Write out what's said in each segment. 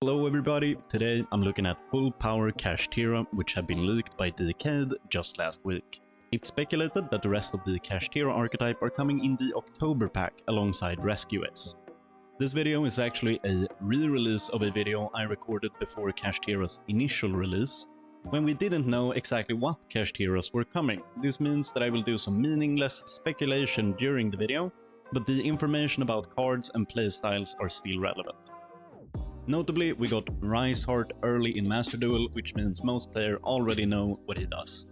Hello everybody, today I'm looking at full power Kashtira, which have been leaked by Dkayed just last week. It's speculated that the rest of the Kashtira archetype are coming in the October pack alongside Rescues. This video is actually a re-release of a video I recorded before Kashtira's initial release, when we didn't know exactly what Kashtiras were coming. This means that I will do some meaningless speculation during the video, but the information about cards and playstyles are still relevant. Notably, we got Rise Heart early in Master Duel, which means most players already know what he does.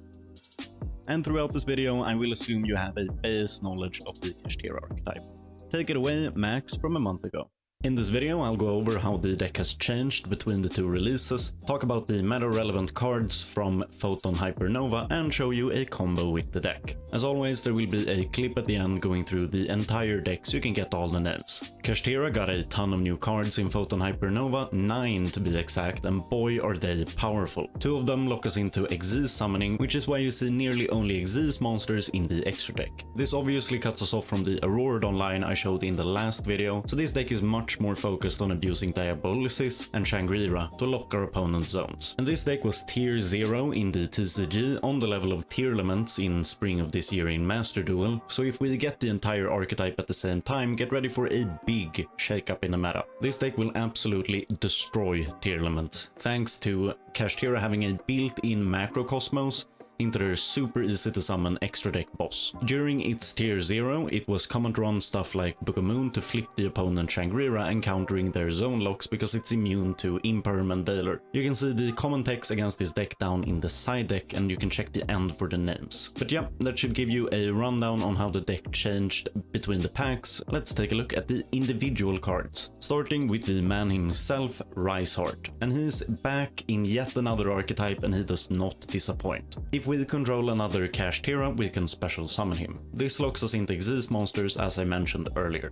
And throughout this video, I will assume you have a base knowledge of the Kashtira archetype. Take it away, Max, from a month ago. In this video, I'll go over how the deck has changed between the two releases, talk about the meta-relevant cards from Photon Hypernova, and show you a combo with the deck. As always, there will be a clip at the end going through the entire deck so you can get all the names. Kashtira got a ton of new cards in Photon Hypernova, 9 to be exact, and boy are they powerful. 2 of them lock us into Xyz summoning, which is why you see nearly only Xyz monsters in the extra deck. This obviously cuts us off from the Aurora Online I showed in the last video, so this deck is much more focused on abusing Diabolisis and Shangri-La to lock our opponent's zones. And this deck was tier 0 in the TCG on the level of tier elements in spring of this year in Master Duel, so if we get the entire archetype at the same time, get ready for a big shakeup in the meta. This deck will absolutely destroy tier elements, thanks to Kashtira having a built-in Macrocosmos into their super easy to summon extra deck boss. During its tier 0, it was common to run stuff like Book of Moon to flip the opponent Shangri-La and countering their zone locks because it's immune to Imperm and Veiler. You can see the common text against this deck down in the side deck, and you can check the end for the names. But yeah, that should give you a rundown on how the deck changed between the packs. Let's take a look at the individual cards, starting with the man himself, Rise Heart. And he's back in yet another archetype, and he does not disappoint. If we control another Kashtira, we can special summon him. This locks us into Xyz monsters as I mentioned earlier.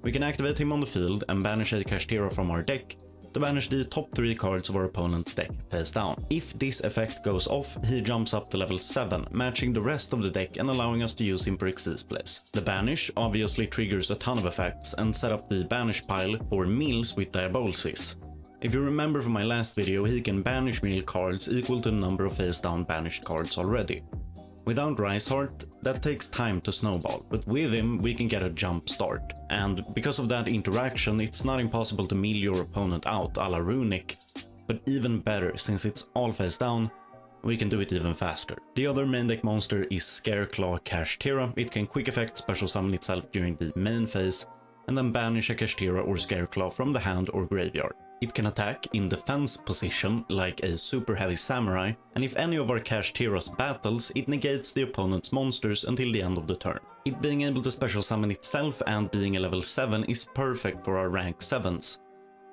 We can activate him on the field and banish a Kashtira from our deck to banish the top 3 cards of our opponent's deck face down. If this effect goes off, he jumps up to level 7, matching the rest of the deck and allowing us to use him for Xyz plays. The banish obviously triggers a ton of effects and set up the banish pile for meals with Diabolisis. If you remember from my last video, he can banish meal cards equal to the number of face down banished cards already. Without Rise Heart, that takes time to snowball, but with him we can get a jump start. And because of that interaction, it's not impossible to meal your opponent out a la Runic, but even better, since it's all face down, we can do it even faster. The other main deck monster is Scareclaw Kashtira. It can quick effect special summon itself during the main phase, and then banish a Kashtira or Scareclaw from the hand or graveyard. It can attack in defense position like a super heavy samurai, and if any of our Kashtiras battles, it negates the opponent's monsters until the end of the turn. It being able to special summon itself and being a level 7 is perfect for our rank 7s.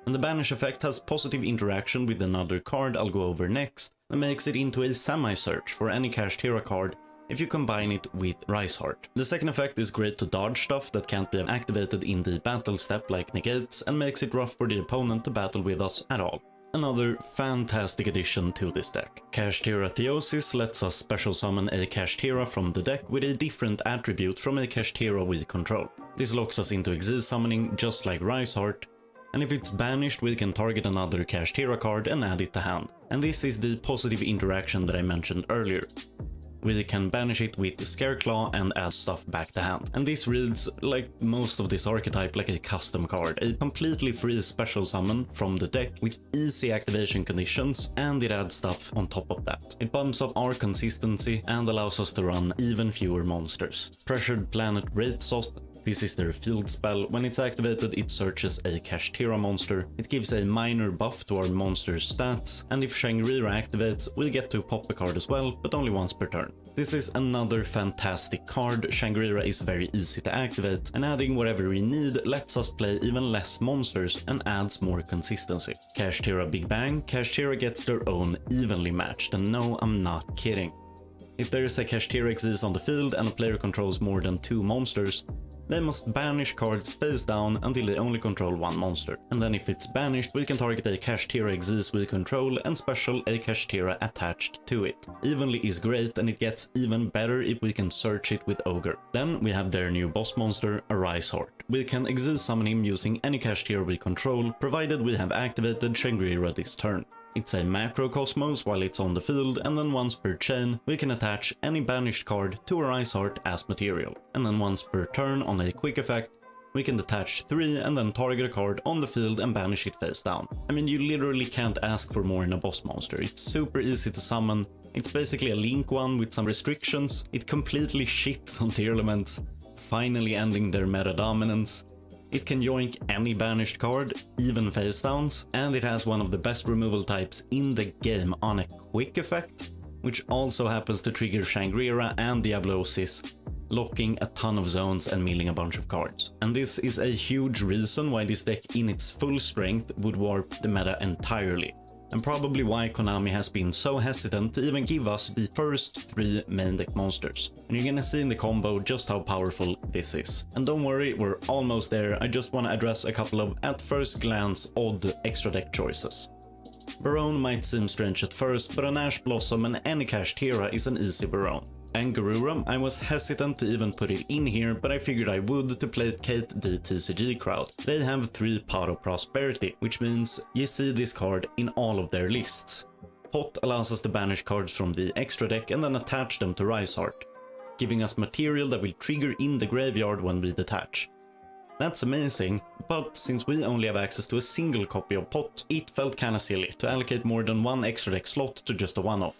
And the banish effect has positive interaction with another card I'll go over next, and makes it into a semi-search for any Kashtira card if you combine it with Rise Heart. The second effect is great to dodge stuff that can't be activated in the battle step like negates, and makes it rough for the opponent to battle with us at all. Another fantastic addition to this deck. Kashtira Theosis lets us special summon a Kashtira from the deck with a different attribute from a Kashtira we control. This locks us into Xyz summoning just like Rise Heart, and if it's banished we can target another Kashtira card and add it to hand. And this is the positive interaction that I mentioned earlier. We can banish it with Scareclaw and add stuff back to hand. And this reads, like most of this archetype, like a custom card. A completely free special summon from the deck with easy activation conditions, and it adds stuff on top of that. It bumps up our consistency and allows us to run even fewer monsters. Pressured Planet Wraithsoth. This is their field spell. When it's activated, it searches a Kashtira monster. It gives a minor buff to our monster's stats, and if Shangri-La activates, we'll get to pop a card as well, but only once per turn. This is another fantastic card. Shangri-La is very easy to activate, and adding whatever we need lets us play even less monsters and adds more consistency. Kashtira Big Bang. Kashtira gets their own evenly matched, and no, I'm not kidding. If there is a Kashtira Xyz on the field and a player controls more than 2 monsters, They must banish cards face down until they only control one monster. And then if it's banished, we can target a Kashtira Xyz we control and special a Kashtira attached to it. Evenly is great, and it gets even better if we can search it with Ogre. Then we have their new boss monster, a Rise Heart. We can Xyz summon him using any Kashtira we control, provided we have activated Shangri-La this turn. It's a macrocosmos while it's on the field, and then once per chain we can attach any banished card to a Rise Heart as material. And then once per turn on a quick effect, we can detach 3 and then target a card on the field and banish it face down. I mean, you literally can't ask for more in a boss monster. It's super easy to summon. It's basically a Link one with some restrictions. It completely shits on tier elements, finally ending their meta dominance. It can yoink any banished card, even face downs, and it has one of the best removal types in the game on a quick effect, which also happens to trigger Shangri-La and Diablosis, locking a ton of zones and milling a bunch of cards. And this is a huge reason why this deck in its full strength would warp the meta entirely, and probably why Konami has been so hesitant to even give us the first 3 main deck monsters. And you're gonna see in the combo just how powerful this is. And don't worry, we're almost there. I just want to address a couple of, at first glance, odd extra deck choices. Barone might seem strange at first, but an Ash Blossom and any Kashtira is an easy Barone. And Garura, I was hesitant to even put it in here, but I figured I would to placate the TCG crowd. They have 3 Pot of Prosperity, which means you see this card in all of their lists. Pot allows us to banish cards from the extra deck and then attach them to Rise Heart, giving us material that will trigger in the graveyard when we detach. That's amazing, but since we only have access to a single copy of Pot, it felt kinda silly to allocate more than 1 extra deck slot to just a one-off.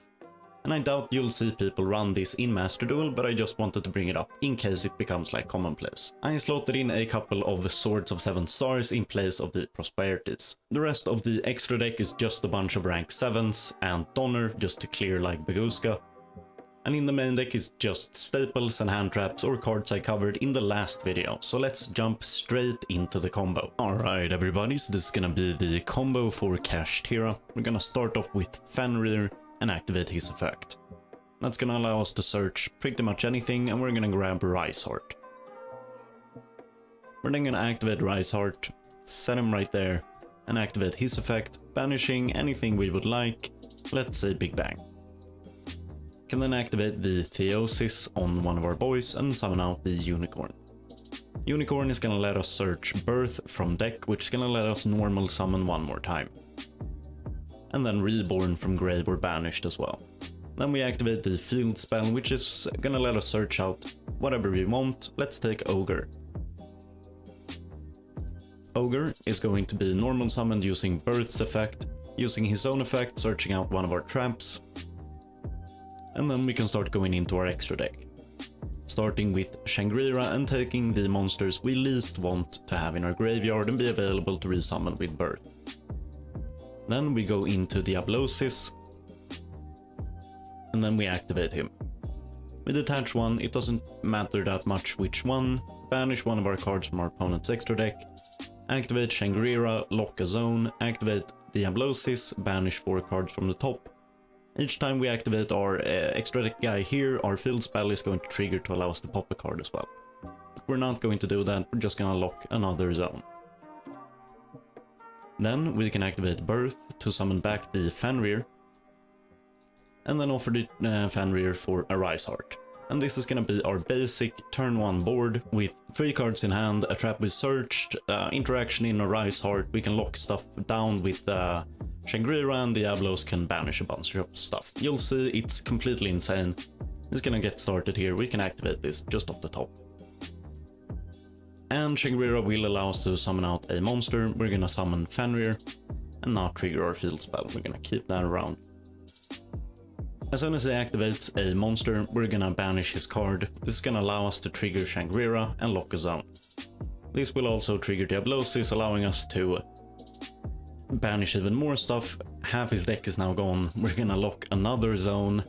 And I doubt you'll see people run this in Master Duel, but I just wanted to bring it up in case it becomes like commonplace. I slotted in a couple of Swords of 7 stars in place of the Prosperities. The rest of the extra deck is just a bunch of rank 7s and Donner just to clear like Baguska. And in the main deck is just staples and hand traps or cards I covered in the last video, so let's jump straight into the combo. Alright everybody, so this is gonna be the combo for Kashtira. We're gonna start off with Fenrir and activate his effect. That's gonna allow us to search pretty much anything, and we're gonna grab Rise Heart. We're then gonna activate Rise Heart, set him right there, and activate his effect, banishing anything we would like, let's say Big Bang. Can then activate the Theosis on one of our boys and summon out the Unicorn. Unicorn is gonna let us search Birth from deck, which is gonna let us normal summon one more time. And then Reborn from grave or banished as well. Then we activate the field spell, which is gonna let us search out whatever we want. Let's take Ogre. Ogre is going to be normal summoned using Birth's effect, using his own effect, searching out one of our traps. And then we can start going into our extra deck, starting with Shangri-La and taking the monsters we least want to have in our graveyard and be available to resummon with Birth. Then we go into Diablosis, and then we activate him. We detach one, it doesn't matter that much which one, banish one of our cards from our opponent's extra deck, activate Shangri-La, lock a zone, activate Diablosis, banish 4 cards from the top. Each time we activate our extra deck guy here, our field spell is going to trigger to allow us to pop a card as well. We're not going to do that, we're just gonna lock another zone. Then we can activate Birth to summon back the Fenrir, and then offer the Fenrir for a Rise Heart. And this is gonna be our basic turn 1 board with 3 cards in hand, a trap we searched, interaction in a Rise Heart. We can lock stuff down with Shangri-La, and Diablos can banish a bunch of stuff. You'll see it's completely insane. It's gonna get started here. We can activate this just off the top. And Shangri-La will allow us to summon out a monster. We're gonna summon Fenrir and not trigger our field spell. We're gonna keep that around. As soon as he activates a monster, we're gonna banish his card. This is gonna allow us to trigger Shangri-La and lock a zone. This will also trigger Diablosis, allowing us to banish even more stuff. Half his deck is now gone. We're gonna lock another zone,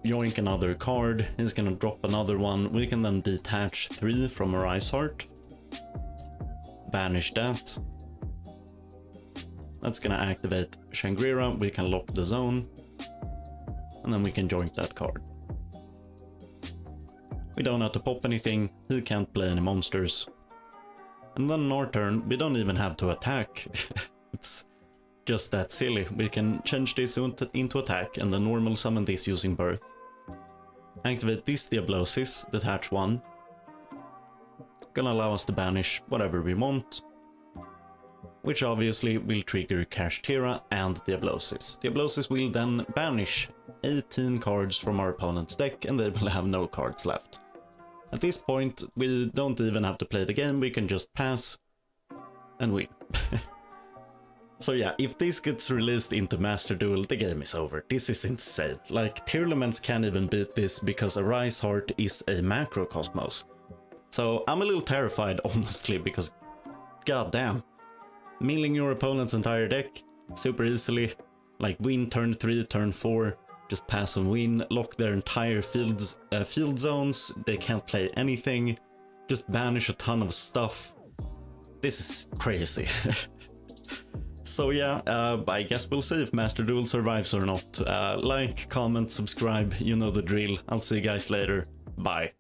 yoink another card, he's gonna drop another one. We can then detach 3 from a Rise Heart, banish that. That's gonna activate Shangri-La, we can lock the zone, and then we can join that card. We don't have to pop anything, he can't play any monsters. And then on our turn, we don't even have to attack. It's just that silly. We can change this into attack and then normal summon this using Birth. Activate this Diablosis, detach 1. Gonna allow us to banish whatever we want. Which obviously will trigger Kashtira and Diablosis. Diablosis will then banish 18 cards from our opponent's deck and they will have no cards left. At this point, we don't even have to play the game, we can just pass and win. So yeah, if this gets released into Master Duel, the game is over. This is insane. Like, Tearlaments can't even beat this because Arise Heart is a Macrocosmos. So I'm a little terrified, honestly, because goddamn. Milling your opponent's entire deck super easily, like win turn 3, turn 4, just pass and win, lock their entire field zones, they can't play anything, just banish a ton of stuff. This is crazy. So yeah, I guess we'll see if Master Duel survives or not. Like, comment, subscribe, you know the drill. I'll see you guys later. Bye.